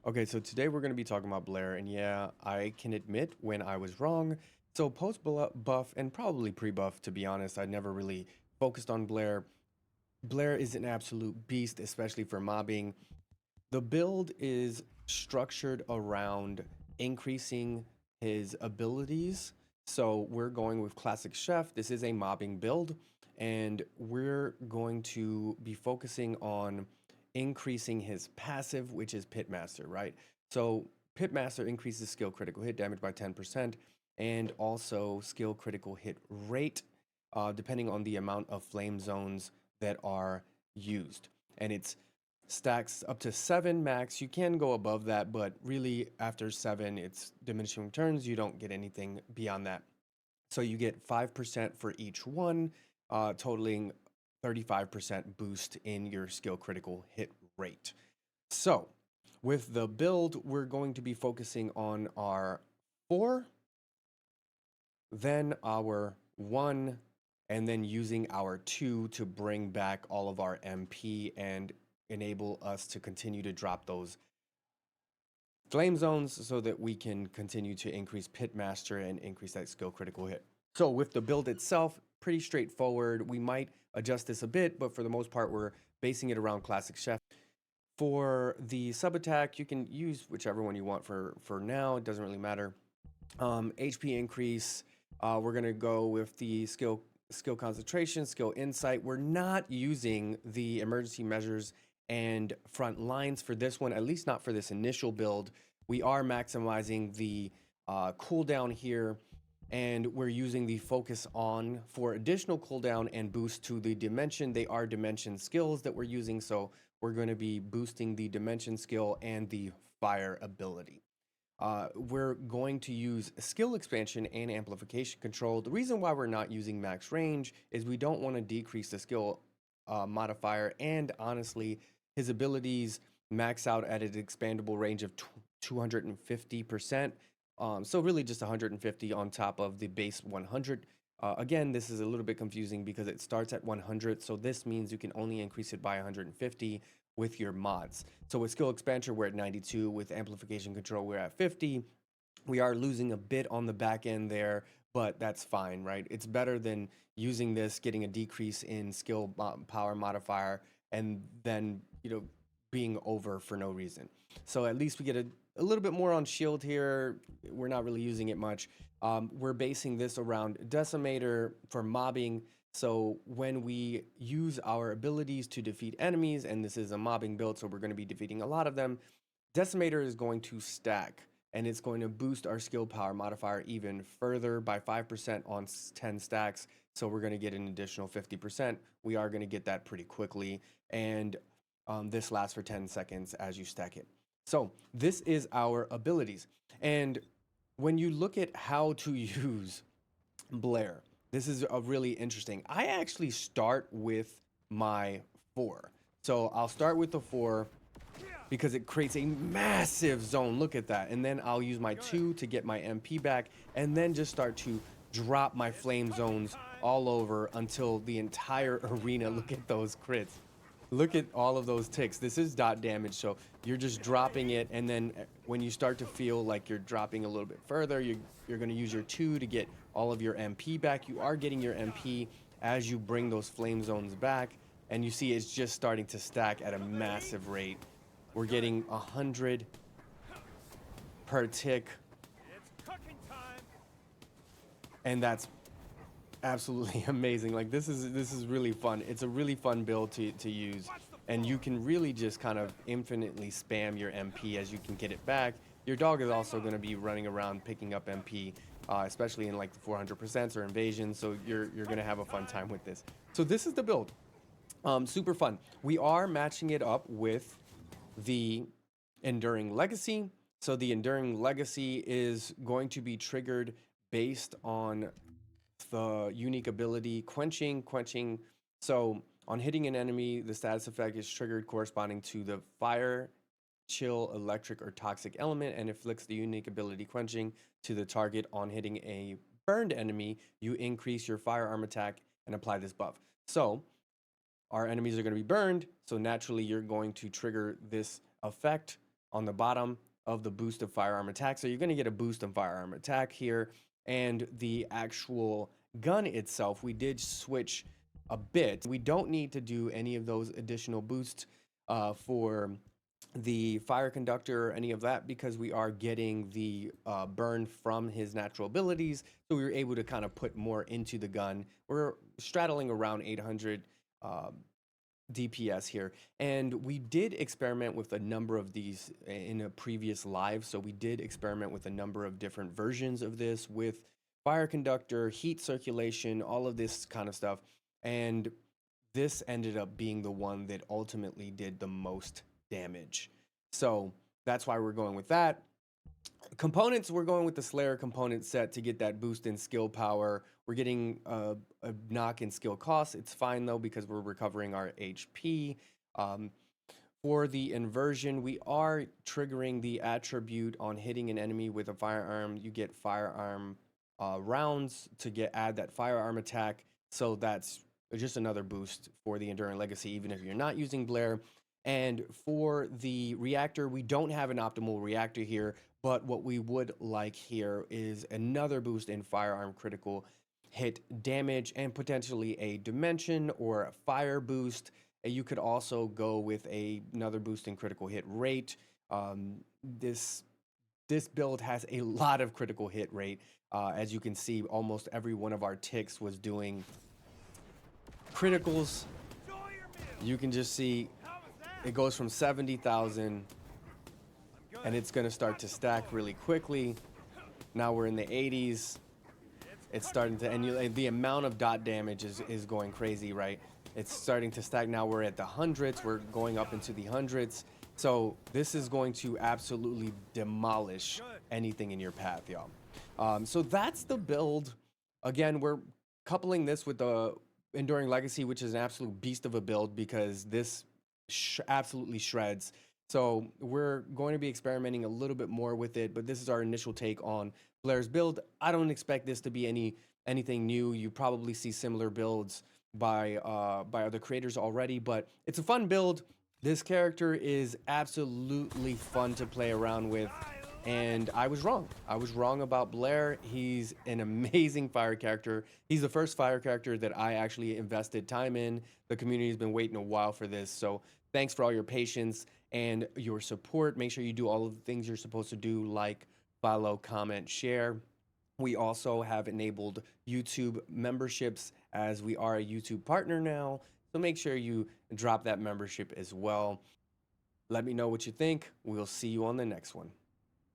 Okay, so today we're going to be talking about Blair, and yeah, I can admit when I was wrong. So buff and probably pre-buff, to be honest, I never really focused on Blair. Blair is an absolute beast, especially for mobbing. The build is structured around increasing his abilities. So we're going with Classic Chef. This is a mobbing build, and we're going to be focusing on increasing his passive, which is Pitmaster, right? So Pitmaster increases skill critical hit damage by 10% and also skill critical hit rate, depending on the amount of flame zones that are used. And it's stacks up to 7 max. You can go above that, but really after 7, it's diminishing returns. You don't get anything beyond that. So you get 5% for each one, totaling 35% boost in your skill critical hit rate. So with the build, we're going to be focusing on our 4, then our 1, and then using our 2 to bring back all of our MP and enable us to continue to drop those flame zones so that we can continue to increase Pitmaster and increase that skill critical hit. So with the build itself, pretty straightforward. We might adjust this a bit, but for the most part, we're basing it around Classic Chef. For the sub attack, you can use whichever one you want for now. It doesn't really matter. HP increase, we're gonna go with the skill concentration, skill insight. We're not using the emergency measures and front lines for this one, at least not for this initial build. We are maximizing the cooldown here, and we're using the focus on for additional cooldown and boost to the dimension. They are dimension skills that we're using, so we're going to be boosting the dimension skill and the fire ability. We're going to use skill expansion and amplification control. The reason why we're not using max range is we don't want to decrease the skill modifier, and honestly, his abilities max out at an expandable range of 250%. So really just 150 on top of the base 100. Again, this is a little bit confusing because it starts at 100, so this means you can only increase it by 150 with your mods. So with skill expansion, we're at 92. With amplification control, we're at 50. We are losing a bit on the back end there, but that's fine, right? It's better than using this, getting a decrease in skill power modifier, and then, being over for no reason. So at least we get a little bit more on shield here. We're not really using it much. We're basing this around Decimator for mobbing. So when we use our abilities to defeat enemies, and this is a mobbing build, so we're going to be defeating a lot of them, Decimator is going to stack, and it's going to boost our skill power modifier even further by 5% on 10 stacks. So we're going to get an additional 50%. We are going to get that pretty quickly, and this lasts for 10 seconds as you stack it. So this is our abilities. And when you look at how to use Blair, this is a really interesting. I actually start with my 4. So I'll start with the 4 because it creates a massive zone. Look at that. And then I'll use my 2 to get my MP back, and then just start to drop my flame zones all over until the entire arena. Look at those crits. Look at all of those ticks. This is dot damage, so you're just dropping it, and then when you start to feel like you're dropping a little bit further, you're going to use your 2 to get all of your MP back. You are getting your MP as you bring those flame zones back, and you see it's just starting to stack at a massive rate. We're getting 100 per tick, and that's absolutely amazing. Like this is really fun. It's a really fun build to use, and you can really just kind of infinitely spam your MP as you can get it back. Your dog is also going to be running around picking up MP, especially in like the 400% or invasion. So you're going to have a fun time with this. So this is the build. Super fun. We are matching it up with the Enduring Legacy. So the Enduring Legacy is going to be triggered based on the unique ability quenching. So on hitting an enemy, the status effect is triggered corresponding to the fire, chill, electric, or toxic element, and inflicts the unique ability quenching to the target. On hitting a burned enemy, you increase your firearm attack and apply this buff. So our enemies are going to be burned, so naturally you're going to trigger this effect on the bottom of the boost of firearm attack. So you're going to get a boost of firearm attack here. And the actual gun itself, we did switch a bit. We don't need to do any of those additional boosts for the fire conductor or any of that, because we are getting the burn from his natural abilities. So we were able to kind of put more into the gun. We're straddling around 800 DPS here. And we did experiment with a number of these in a previous live. So we did experiment with a number of different versions of this with fire conductor, heat circulation, all of this kind of stuff. And this ended up being the one that ultimately did the most damage. So that's why we're going with that. Components, we're going with the Slayer component set to get that boost in skill power. We're getting a knock in skill cost. It's fine though, because we're recovering our HP. For the inversion, we are triggering the attribute on hitting an enemy with a firearm. You get firearm rounds to add that firearm attack. So that's just another boost for the Enduring Legacy, even if you're not using Blair. And for the reactor, we don't have an optimal reactor here, but what we would like here is another boost in firearm critical hit damage and potentially a dimension or a fire boost. You could also go with another boost in critical hit rate. This build has a lot of critical hit rate. As you can see, almost every one of our ticks was doing criticals. You can just see it goes from 70,000 and it's going to start to stack really quickly. Now we're in the 80s. It's starting to, and the amount of dot damage is going crazy, right? It's starting to stack. Now we're at the hundreds. We're going up into the hundreds. So this is going to absolutely demolish anything in your path, y'all. So that's the build. Again, we're coupling this with the Enduring Legacy, which is an absolute beast of a build, because this absolutely shreds. So we're going to be experimenting a little bit more with it, but this is our initial take on Blair's build. I don't expect this to be anything new. You probably see similar builds by other creators already, but it's a fun build. This character is absolutely fun to play around with, and I was wrong. I was wrong about Blair. He's an amazing fire character. He's the first fire character that I actually invested time in. The community has been waiting a while for this, so thanks for all your patience and your support. Make sure you do all of the things you're supposed to do, like, follow, comment, share. We also have enabled YouTube memberships, as we are a YouTube partner now. So make sure you drop that membership as well. Let me know what you think. We'll see you on the next one.